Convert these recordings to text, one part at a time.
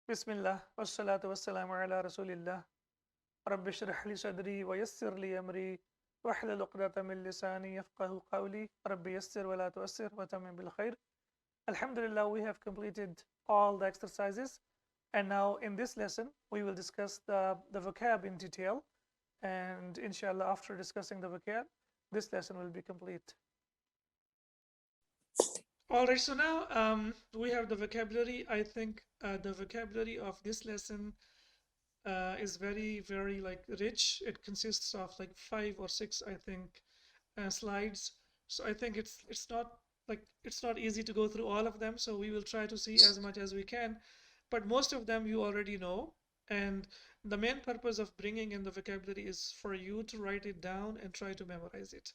Bismillah, wassalatu wassalamu ala rasulillah. Rabbi shrah li sadri wa yassir li amri wahlul uqdatan min lisani yafqahu qawli. Rabbi yassir wa la tu'assir wa tamim bil khair. Alhamdulillah, we have completed all the exercises, and now in this lesson we will discuss the vocab in detail, and inshallah after discussing the vocab this lesson will be complete. Alright, so now we have the vocabulary. I think the vocabulary of this lesson is very like rich. It consists of like 5 or 6, I think, slides. So I think it's not easy to go through all of them. So we will try to see as much as we can, but most of them you already know. And the main purpose of bringing in the vocabulary is for you to write it down and try to memorize it,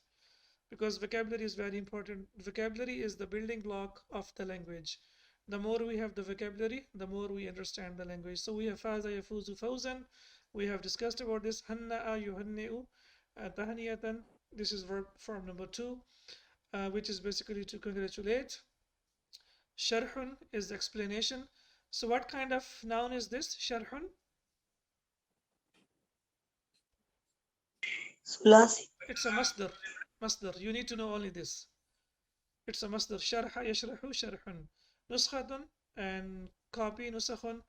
because vocabulary is very important. Vocabulary is the building block of the language. The more we have the vocabulary, the more we understand the language. So we have faza yafuzu fawzan. We have discussed about this. Hanna'a yuhanni'u tahaniyatan. This is verb form number 2, which is basically to congratulate. Sharhun is the explanation. So what kind of noun is this? Sharhun? ثلاثي. It's a masdar. Masdar. You need to know only this. It's a masdar. Sharha yashrahu sharhun. Nuskhatun and copy nusakhun.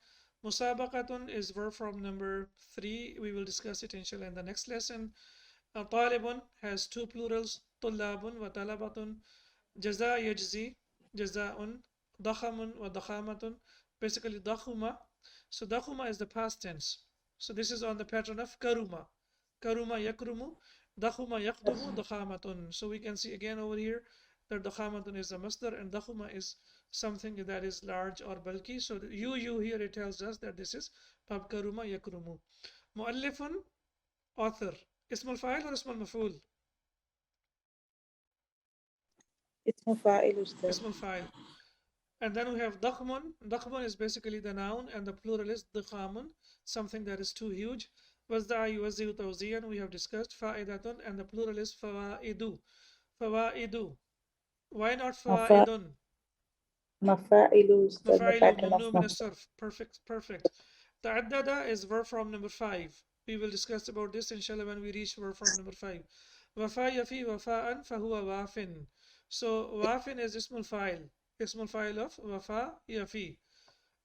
Musabaqatun is verb from number 3. We will discuss it inshallah in the next lesson. Talibun has 2 plurals. Tullabun wa talabatun. Jaza yajzi. Jazaun. Dakhamun wa dakhamatun. Basically dakhuma. So dakhuma is the past tense. So this is on the pattern of karuma. Karuma yakrumu. Dakhuma yakdumu dakhamatun. So we can see again over here that dakhamatun is a masdar and dakhuma is something that is large or bulky. So you here it tells us that this is karuma yakrumu. Muallifun, author. Ismul fa'il or ismul maf'ul? اسم فاعل أستاذ. Ismul fa'il. And then we have dakhmun. Dakhmun is basically the noun and the plural is dakhamun, something that is too huge. Wazda'a yuwazzi'u tawziyan, we have discussed. Fa'idatun, and the plural is fawa'idu. Fawa'idu. Why not fa'idun? مفاعل أستاذ. The Mafailu, pattern of mamnu min as-sarf. Perfect. Ta'addada is verb from number 5. We will discuss about this inshallah when we reach verb from number 5. Wafa yafi wafa'an fahuwa wafin. So wafin is ismul fa'il. Ismul fa'il of wafa yafi.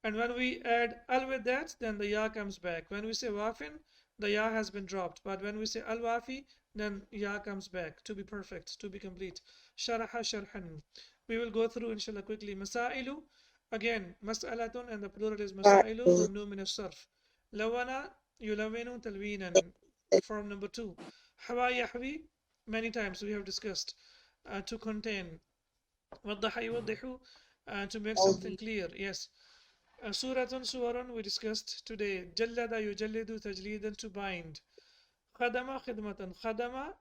And when we add al with that, then the ya comes back. When we say wafin, the ya has been dropped. But when we say al wafi, then ya comes back to be perfect, to be complete. Sharaha sharhan. We will go through inshallah quickly. Masailu, again, mas'alatun, and the plural is masailu, فاعل. mamnu min as-sarf. Lawana, yulawinu, talwinan. Form number 2. Hawa yahwi, many times we have discussed. To contain. Waddaha yuwaddihu, to make something clear. Yes. Suratun, suwarun, we discussed today. Jallada yujallidu tajlidan, to bind. Khadama khidmatan. Khadama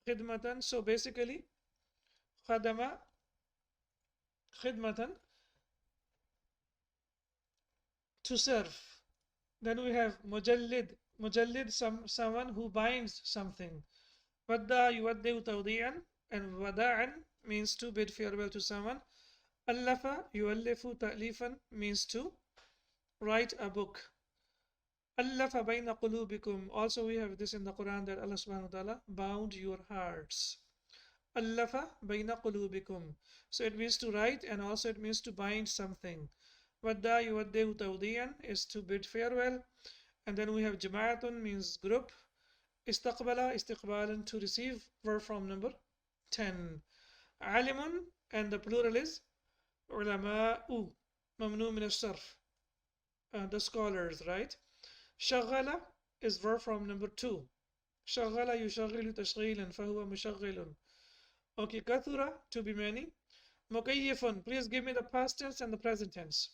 khidmatan. So basically, khadama khidmatan, to serve. Then we have mujallid. Mujallid, someone who binds something. Wadda yuwaddi'u tawdi'an, and wada'an means to bid farewell to someone. Allafa yuallifu ta'lifan means to write a book. Allafa bayna qulubikum. Also we have this in the Quran that Allah subhanahu wa ta'ala bound your hearts. Allafa bayna qulubikum. So it means to write and also it means to bind something. Wadda yuwaddi'u tawdiyan is to bid farewell. And then we have jama'atun means group. Istaqbala istiqbalan, to receive, verb from number 10. Alimun, and the plural is ulama'u, mamnu min as-sarf, the scholars, right? Shaghala is verb from number 2. Shaghala yushaghilu tashghilan fahuwa mushaghilun. Okay, kathura, to be many. Mukayyifun, please give me the past tense and the present tense.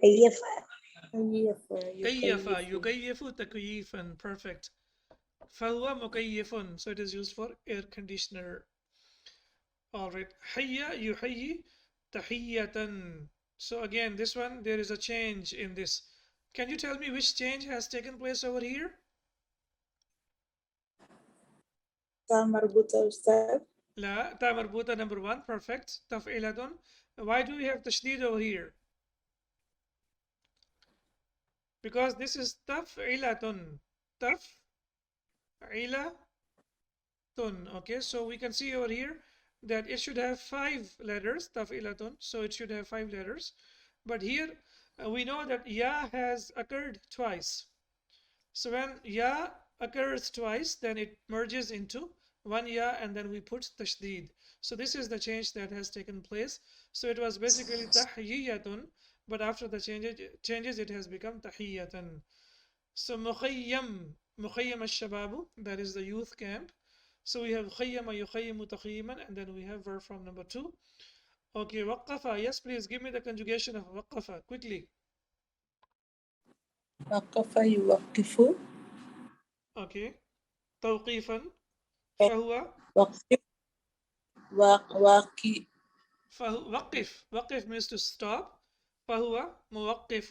كيف. Kayyafa, yukayyifu takyifan. Perfect. Fahuwa mukayyifun, so it is used for air conditioner. Alright. Hayya yuhayyi tahiyyatan. So again, this one, there is a change in this. Can you tell me which change has taken place over here? مربوطة أستاذ. لا تا مربوطة number 1 perfect تفعيلة. Why do we have tashdid over here? Because this is تفعيلة. تفعيلة. Okay, so we can see over here that it should have 5 letters تفعيلة, so it should have 5 letters. But here we know that ya has occurred twice. So when ya occurs twice, then it merges into one ya and then we put tashdid. So this is the change that has taken place. So it was basically tahiyyatun, but after the changes it has become tahiyyatan. So mukhayyam al-shababu, that is the youth camp. So we have khayyama yukhayyimu takhayyiman, and then we have verb from number 2. Okay, waqqafa. Yes, please give me the conjugation of waqqafa quickly. وقف يوقف Okay. توقيفا فهو وقف واقي وقف means to stop. فهو موقف,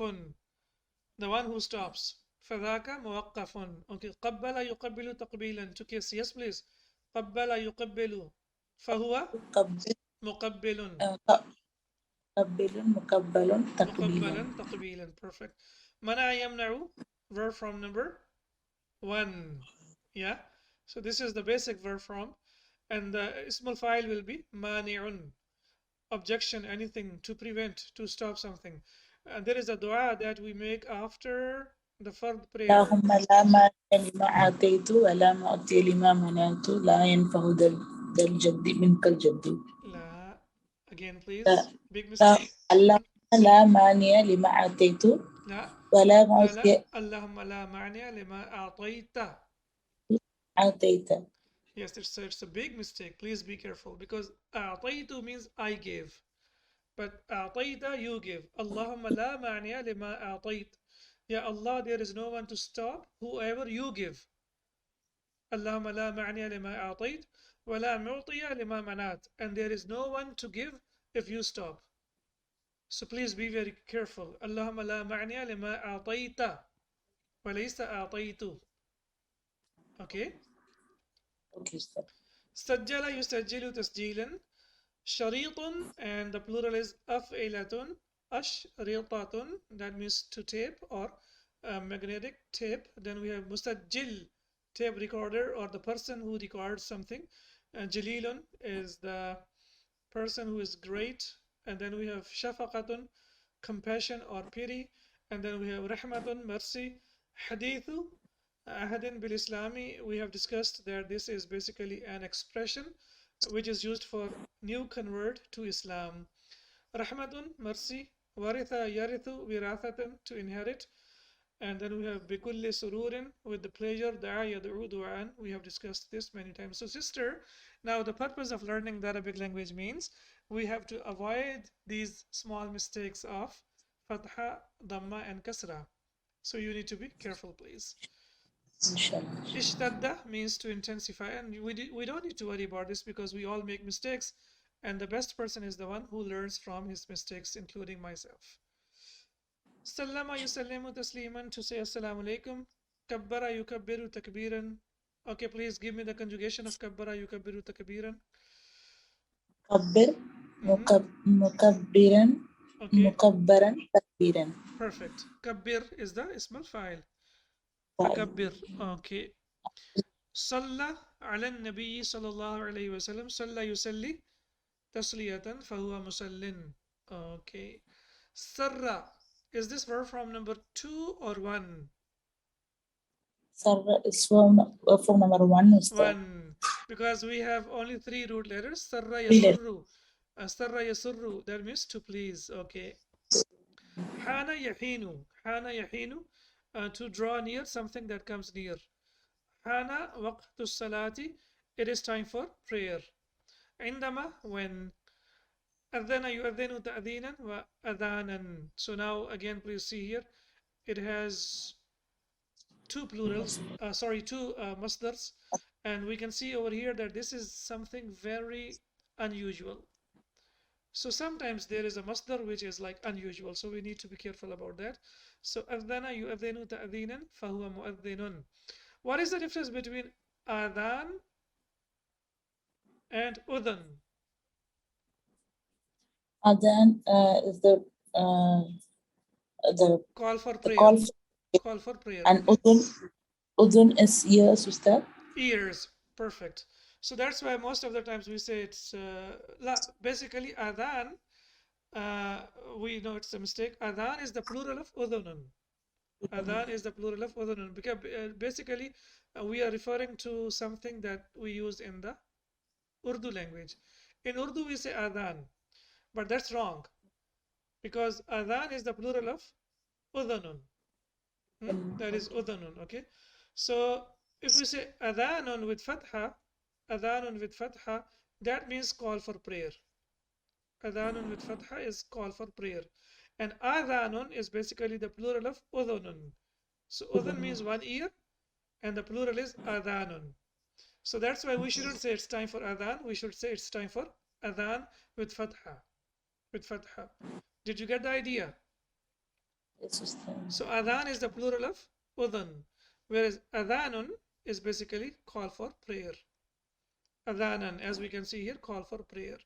the one who stops. فذاك موقف. Okay. قبل يقبل تقبيلا, to kiss. Yes please. قبل يقبل فهو قبل مقبل. مقبل مقبل تقبيلا. مقبلا تقبيلا. Perfect. منع يمنع, verb from number 1. Yeah. So this is the basic verb from, and the ismul fa'il will be mani'un, objection, anything, to prevent, to stop something. And there is a dua that we make after the fard prayer. اللهم لا مانع لما أعطيت ولا معطي لما منعت لا ينفع ذا الجد منك الجد. La. Again, please. لا Big mistake. اللهم لا مانع لما أعطيت لا. ولا لا معطي اللهم لا مانع لما أعطيت. أعطيت. Yes, it's a big mistake. Please be careful because أعطيت means I gave. But أعطيت, you give. اللهم لا مانع لما أعطيت. Ya Allah, there is no one to stop whoever you give. اللهم لا مانع لما أعطيت ولا معطي لما منعت. And there is no one to give if you stop. So please be very careful. اللهم لا مانع لما أعطيت وليس أعطيت. Okay. سجل يسجل تسجيلا. شريط, and the plural is أفعلة. أشرطة, that means to tape or magnetic tape. Then we have mustajil, tape recorder or the person who records something. Jalilun is the person who is great. And then we have shafaqatun, compassion or pity. And then we have rahmatun, mercy. Hadithu, ahadin bil Islami, we have discussed that this is basically an expression which is used for new convert to Islam. Rahmatun, mercy. Waritha yarithu, wirathatan, to inherit. And then we have bikulli sururin, with the pleasure. Da'a yad'u du'an, we have discussed this many times. So sister, now the purpose of learning the Arabic language means we have to avoid these small mistakes of fatha, dhamma and kasra. So you need to be careful, please. Ishtadda means to intensify, and we don't need to worry about this because we all make mistakes, and the best person is the one who learns from his mistakes, including myself. Sallama yusallimu tasliman, to say assalamu alaikum. Kabbara yukabbiru takbiran. Okay, please give me the conjugation of kabbara yukabbiru takbiran. كبر مكبرا مكبرا تكبيرا. Perfect. Kabbir is the ism al-fa'il. فكبر. Okay. صلى على النبي صلى الله عليه وسلم. صلى يصلي تسلية فهو مسل. Okay. سر, is this verb from number 2 or 1? سر is form number 1. 1. Because we have only 3 root letters. سر يسر. سر يسر, that means to please. Okay. حان يحين. حان يحين, to draw near something that comes near. حان وقت الصلاة, it is time for prayer. عندما, when. أذن يؤذن تأذينا وأذانا. So now again please see here, it has two plurals, two masdars, and we can see over here that this is something very unusual. So sometimes there is a masdar which is like unusual, so we need to be careful about that. So أذن يؤذن تأذينا فهو مؤذن. What is the difference between adhan And udhun. Adhan is the Call for the prayer. call for, Call for prayer. and udun is ears, Ustad. Ears. Perfect. So that's why most of the times we say it's basically adhan. Uh, we know it's a mistake. Adhan is the plural of udhunun. Adhan is the plural of udhunun because basically we are referring to something that we use in the Urdu language. In Urdu we say adhan, but that's wrong because adhan is the plural of udhunun. That is Okay. udhunun. Okay. So if we say adhanun with fatha, adhanun with fatha, that means call for prayer. Adhanun with fatha is call for prayer. And adhanun is basically the plural of udhunun. So udhun means one ear and the plural is adhanun. So that's why we shouldn't say it's time for adhan. We should say it's time for adhan with fatha. With fatha. Did you get the idea? Yes, Ustad. So adhan is the plural of udhun, whereas adhanun is basically call for prayer. Adhanan, as we can see here, call for prayer.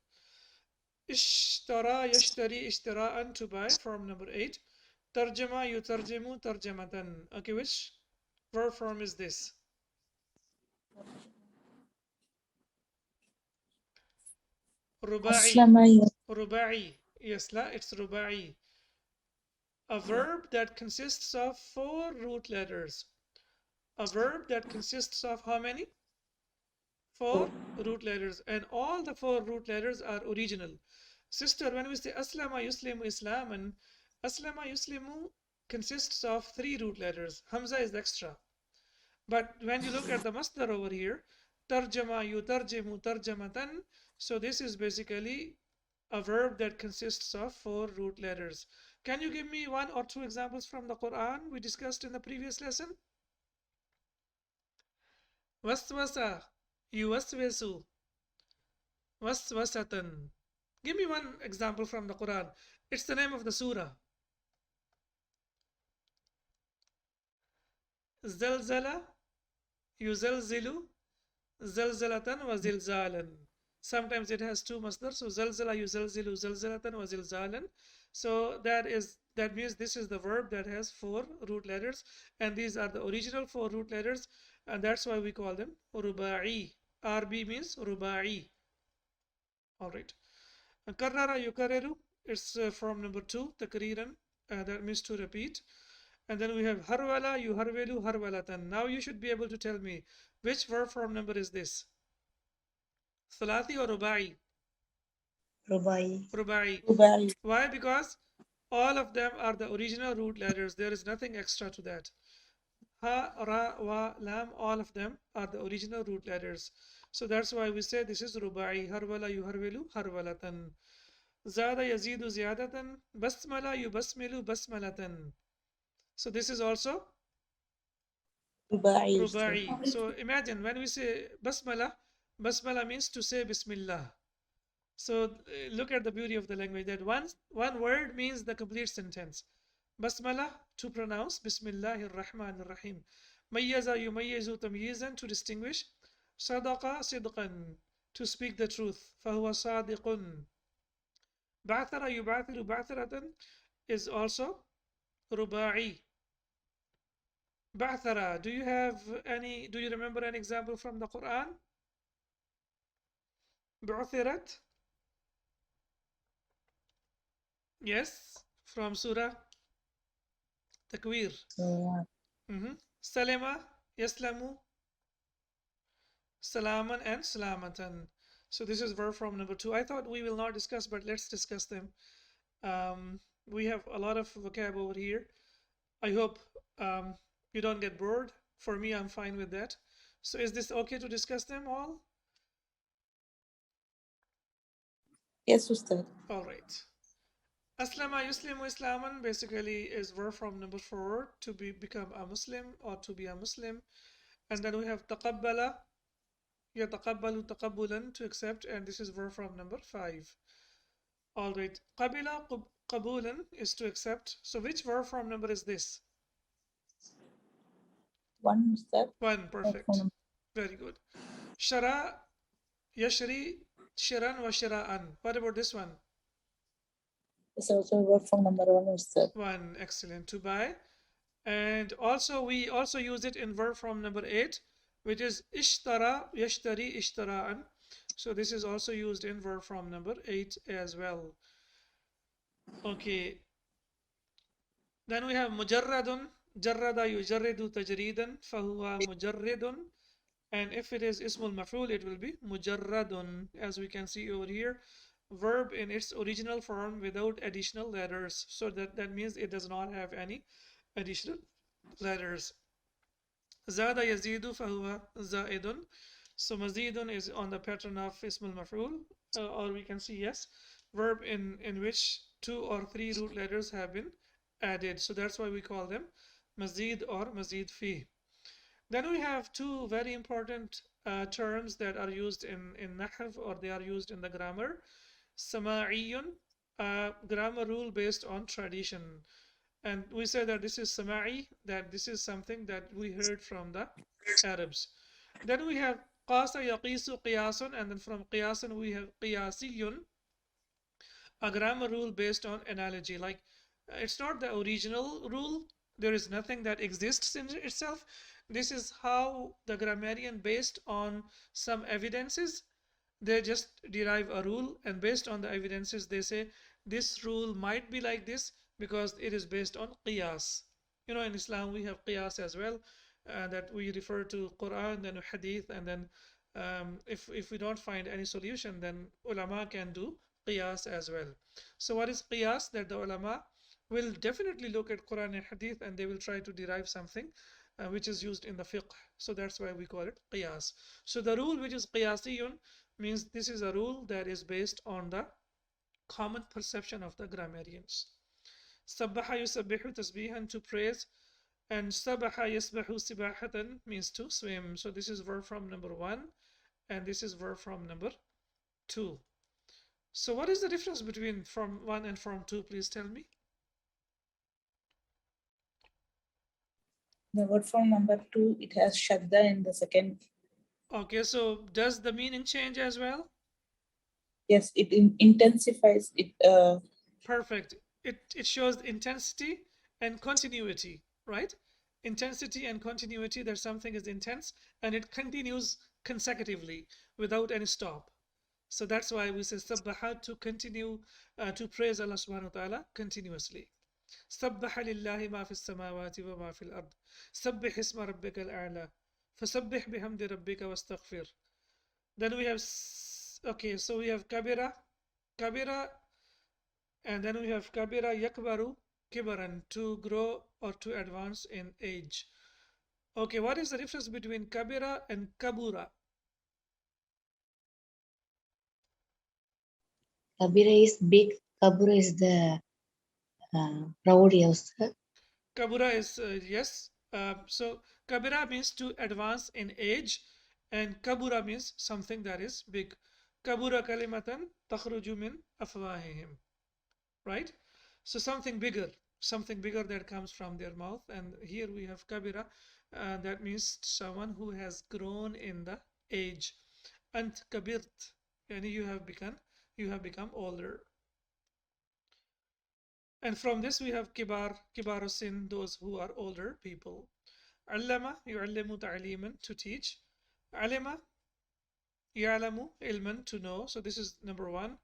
Ishtara yashtari ishtira'an, to buy, form number 8. Tarjama yutarjimu tarjamatan. Okay, which verb form is this? Ruba'i. Aslama Ruba'i. Yes, la, it's ruba'i. A verb that consists of 4 root letters. A verb that consists of how many? 4 root letters. And all the 4 root letters are original. Sister, when we say Aslama Yuslimu Islaman, Aslama Yuslimu consists of 3 root letters. Hamza is extra. But when you look at the masdar over here, Tarjama yutarjimu tarjamatan, so this is basically a verb that consists of 4 root letters. Can you give me 1 or 2 examples from the Quran we discussed in the previous lesson? Waswasa, yuwaswisu, waswasatan. Give me one example from the Quran. It's the name of the surah. Zalzala, yuzalzilu, zalzalatan wa zilzalan. Sometimes it has 2 masdar. So zalzala yuzalzilu zalzalatan wa zilzalan. So that means this is the verb that has 4 root letters, and these are the original 4 root letters, and that's why we call them ruba'i. RB means ruba'i. All right. Karrara yukarriru. It's from number 2, takriran. That means to repeat. And then we have harwala yuharwelu harwalatan. Now you should be able to tell me which verb form number is this? Salati or rubai? Rubai. Rubai. Rubai. Why? Because all of them are the original root letters. There is nothing extra to that. Ha, ra, wa, lam, all of them are the original root letters. So that's why we say this is rubai. Harwala yuharwelu harwalatan. Zada yazidu ziyadatan. Basmala yubasmilu basmalatan. So this is also Rubai, Ustad. rubai. So imagine when we say basmala, basmala means to say bismillah. So look at the beauty of the language that one word means the complete sentence. Basmala, to pronounce. Bismillahir Rahmanir Rahim. Mayyaza yumayyizu tamyizan, to distinguish. Sadaqa sidqan, to speak the truth. Fahuwa sadiqun. Ba'thara yubathiru ba'tharatan is also rubai. Ba'thara, do you remember an example from the Quran? Bu'thirat? Yes, from Surah Takwir. So, Salima, Yaslamu, Salaman, and Salamatan. So this is verb from number 2. I thought we will not discuss, but let's discuss them. We have a lot of vocab over here. I hope you don't get bored. For me, I'm fine with that. So is this okay to discuss them all? yes, Ustad. All right. Aslama yuslimu islaman basically is verb from number 4, to become a Muslim or to be a Muslim. And then we have taqabbala, yataqabbalu taqabbulan, to accept, and this is verb from number 5. All right. Qabila qabulan is to accept. So which verb form number is this? 1, Ustad. 1. Perfect. Very good. Shara Yashri shiran wa shira'an. What about this one? It's also verb from number one, Ustad. One. Excellent. To buy. And also we also use it in verb form number 8, which is ishtara yashtari ishtara'an. So this is also used in verb form number 8 as well. Okay. Then we have mujarradun. Jarrada yujarridu tajridan fahuwa mujarridun. And if it is ismul maf'ul, it will be mujarradun, as we can see over here. Verb in its original form without additional letters. So that means it does not have any additional letters. Zada yazidu fahuwa zaidun. So mazidun is on the pattern of ismul maf'ul, or we can see yes, verb in which 2 or 3 root letters have been added. So that's why we call them mazid or mazid fi. Then we have two very important terms that are used in nahv, or they are used in the grammar. Sama'iyun, grammar rule based on tradition. And we say that this is sama'i, that this is something that we heard from the Arabs. Then we have qasa yaqisu qiyasun, and then from qiyasun we have qiyasiyun, a grammar rule based on analogy. Like it's not the original rule, there is nothing that exists in itself. This is how the grammarian, based on some evidences, they just derive a rule, and based on the evidences they say this rule might be like this because it is based on qiyas. You know, in Islam we have qiyas as well, that we refer to Quran, then hadith, and then if we don't find any solution, then ulama can do qiyas as well. So what is qiyas? That the ulama will definitely look at Quran and hadith, and they will try to derive something which is used in the fiqh. So that's why we call it qiyas. So the rule which is qiyasiyun means this is a rule that is based on the common perception of the grammarians. Sabbaha yusabbihu tasbihan, to praise, and sabaha yasbahu sibahatan means to swim. So this is verb from number 1, and this is verb from number 2. So what is the difference between from 1 and from 2? Please tell me. The word from number two, it has shadda in the second. Okay, so does the meaning change as well? Yes, it intensifies it. Perfect. It shows intensity and continuity, right? Intensity and continuity, that something is intense and it continues consecutively without any stop. So that's why we say sabbaha, to continue, to praise Allah subhanahu wa ta'ala continuously. سبح لله ما في السماوات وما في الأرض سبح اسم ربك الأعلى فسبح بحمد ربك واستغفر. Then we have okay, so we have kabira, and then we have kabira yakbaru kibaran, to grow or to advance in age. Okay, what is the difference between kabira and kabura? Kabira is big, Kabura is the proud, yes. Kabura is yes. So kabira means to advance in age, and kabura means something that is big. Kabura kalimatan takhruju min afwahihim. Right? So something bigger that comes from their mouth. And here we have kabira, that means someone who has grown in the age. And kabirt, and you have become older. And from this we have kibarusin, those who are older people. Allama yu'allimu ta'liman, to teach. Alima ya'lamu ilman, to know. So this is number 1,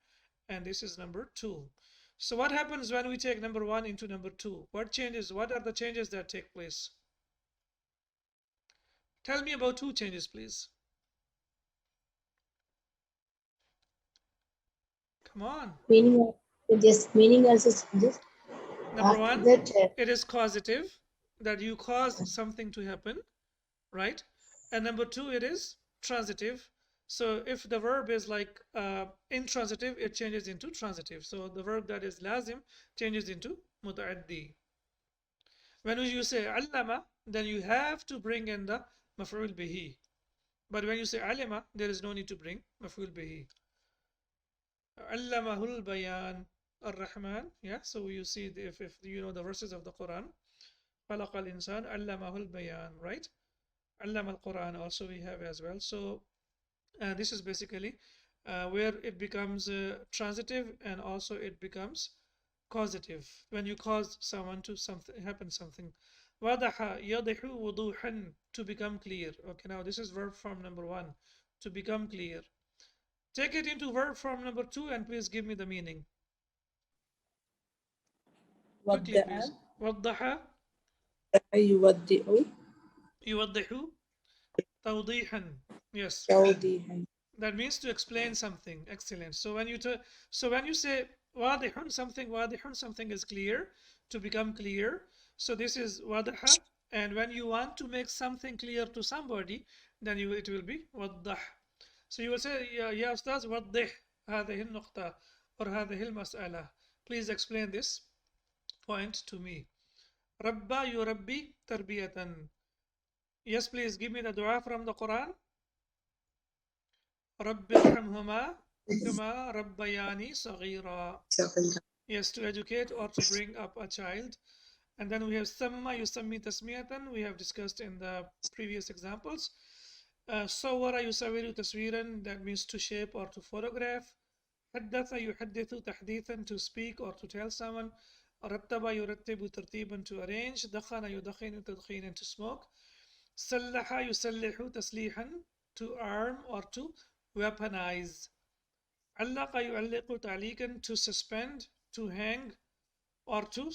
and this is number 2. So what happens when we take number 1 into number 2? What changes? What are the changes that take place? Tell me about 2 changes, please. Come on. Meaning also just Number after 1, that. it is causative, that you cause something to happen, right? And number 2, it is transitive. So if the verb is like intransitive, it changes into transitive. So the verb that is lazim changes into muta'addi. When you say allama, then you have to bring in the maf'ul bihi. But when you say alima, there is no need to bring maf'ul bihi. Allamahul bayan ar-Rahman. Yeah, so you see if you know the verses of the Quran. خلق الإنسان علمه البيان, right? علم al-Quran also we have as well. So This is basically where it becomes transitive, and also it becomes causative when you cause someone to something happen something. وضح يضح وضوحا, to become clear. Okay, now this is verb form number 1, to become clear. Take it into verb form number 2 and please give me the meaning. Quickly, ودع please. وضح يودع يوضح توضيحا. Yes. توضيحا. That means to explain something. Excellent. So when you say wadihun, something is clear, to become clear. So this is wadaha. And when you want to make something clear to somebody, then it will be waddah. So you will say, ya Ustaz, waddih هذه النقطة or هذه المسألة. Please explain this point to me. Rabba yurabbi tarbiyatan. Yes, please give me the dua from the Quran. رب ارحمهما كما ربياني صغيرا. Yes, to educate or to bring up a child. And then we have samma yusammi tasmiyatan, we have discussed in the previous examples. Sawara yusawiru taswiran, that means to shape or to photograph. Haddatha yuhaddithu tahdithan, to speak or to tell someone. Rattaba yurattibu tartiban, to arrange. Dakhana yudakhinu tadkhinan, to smoke. Sallaha yusallihu taslihan, to arm or to weaponize. Allaqa yu'alliqu ta'liqan, to suspend, to hang, or to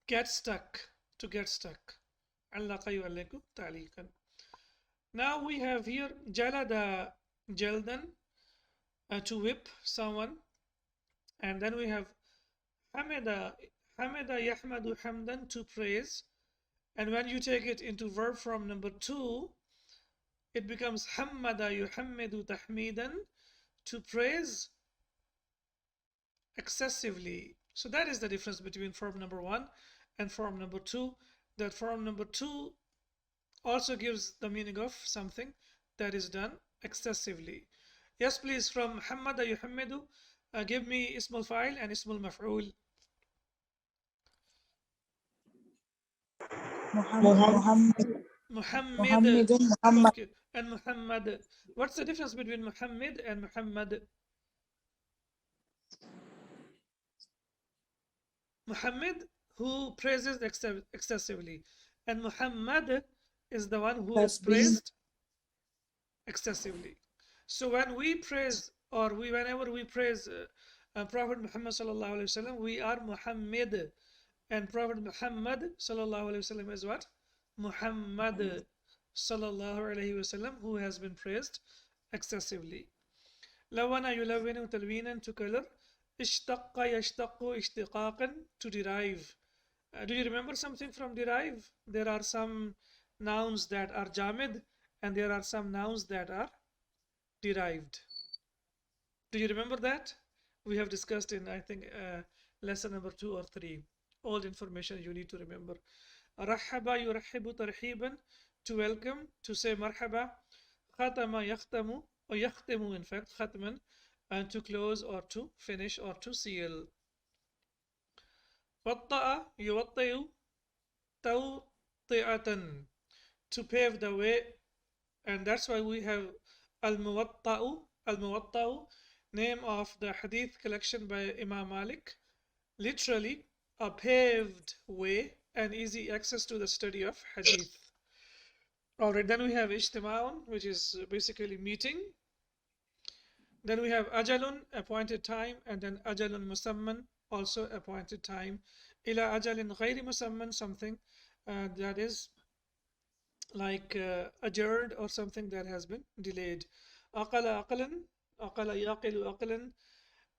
get stuck, to get stuck. Allaqa yu'alliqu ta'liqan. Now we have here jalada jaldan, to whip someone. And then we have hamida yahmadu hamdan, to praise. And when you take it into verb form number 2, it becomes hammada yuhammidu tahmidan, to praise excessively. So that is the difference between form number 1 and form number 2. That form number 2 also gives the meaning of something that is done excessively. Yes, please, from hammada yuhammidu, give me ismul fa'il and ismul maf'ul. محمد Muhammad. محمد Okay, and Muhammad. What's the difference between Muhammad and Muhammad? Muhammad, who praises excessively, and Muhammad is the one who is has been praised excessively. So when we praise, or whenever we praise Prophet Muhammad sallallahu alaihi wasallam, we are Muhammad, and Prophet Muhammad sallallahu alaihi wasallam is what? Muhammad sallallahu alaihi wasallam, who has been praised excessively. Lawana yulawinu talwinan, to color. Ishtaqqa yashtaqu ishtiqaqan, to derive. Do you remember something from derive? There are some nouns that are jamid, and there are some nouns that are derived. Do you remember that? We have discussed in, I think, lesson number 2 or 3. All information you need to remember. Rahaba yurahibu tarhiban, to welcome, to say marhaba. Khatama yakhtamu, or yakhtimu, in fact, khatman, and to close or to finish or to seal. Watta'a yuwattayu tawti'atan, to pave the way. And that's why we have al-muwatta'u, name of the hadith collection by Imam Malik, literally a paved way and easy access to the study of hadith. Alright, then we have ijtima'un, which is basically meeting. Then we have ajalun, appointed time, and then ajalun musamman, also appointed time. Ila ajalin ghairi musamman, something that is like adjourned, or something that has been delayed. Aqala aqalan, aqala yaqilu aqalan.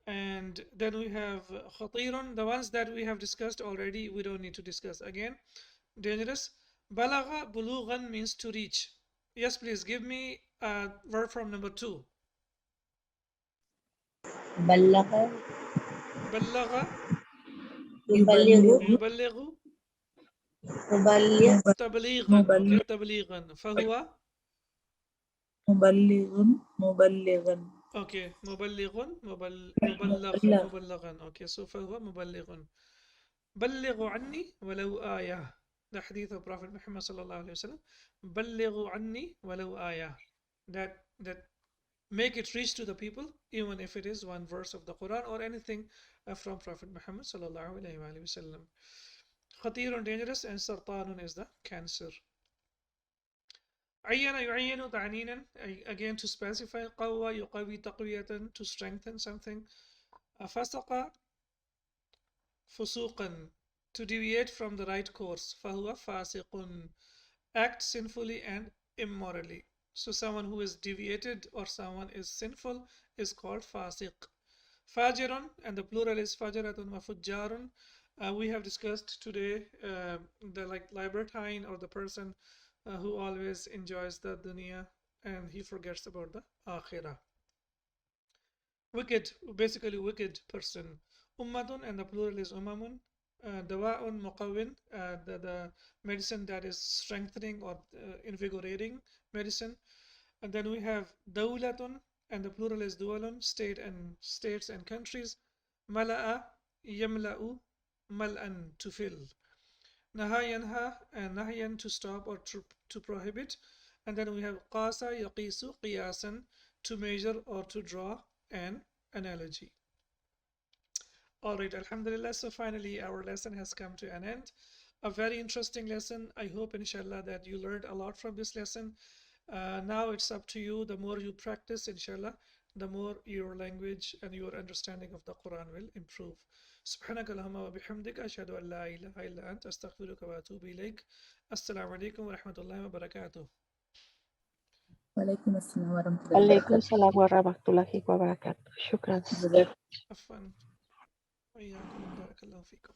And then we have khatirun, the ones that we have discussed already, we don't need to discuss again. Dangerous. Balagha bulughan, means to reach. Yes, please give me a verb from number 2. بلغ Ballagha يبلغ yuballighu مبلغ tablighan. Okay, tablighan. Fahuwa. مبلغا Okay, muballighan. Muballighan. Okay, so fahuwa muballighun. Ballighu anni walau ayah. The hadith of Prophet Muhammad sallallahu alaihi wasallam. Ballighu anni walau ayah. That make it reach to the people, even if it is one verse of the Quran or anything from Prophet Muhammad sallallahu alaihi wasallam. Khatirun, dangerous, and sartanun is the cancer. Ayyana yu'ayyanu ta'aninan, again to specify. Qawwa yuqawi taqwiyatan, to strengthen something. Fasaqa fusuqan, to deviate from the right course. Fahuwa fasiqun, act sinfully and immorally. So someone who is deviated or someone is sinful is called fasiq. Fajirun, and the plural is fajaratun wa fujjarun. We have discussed today the libertine, or the person who always enjoys the dunya and he forgets about the akhirah. Wicked, basically wicked person. Ummatun, and the plural is umamun. Dawa'un muqawwin, the medicine that is strengthening or invigorating medicine. And then we have dawlatun, and the plural is dualun, states and countries. Mala'a, yamla'u, mal'an, to fill. Naha yanha, and nahyan, to stop or to prohibit. And then we have qasa yaqisu qiyasan, to measure or to draw an analogy. Alright, alhamdulillah. So finally our lesson has come to an end. A very interesting lesson. I hope inshallah that you learned a lot from this lesson. Now it's up to you. The more you practice, inshallah, the more your language and your understanding of the Quran will improve. سبحانك اللهم وبحمدك أشهد أن لا إله إلا أنت أستغفرك وأتوب إليك. السلام عليكم ورحمة الله وبركاته. وعليكم السلام ورحمة الله عليكم وبركاته. السلام ورحمة الله وبركاته. شكرا. عفوا وإياكم بارك الله فيكم.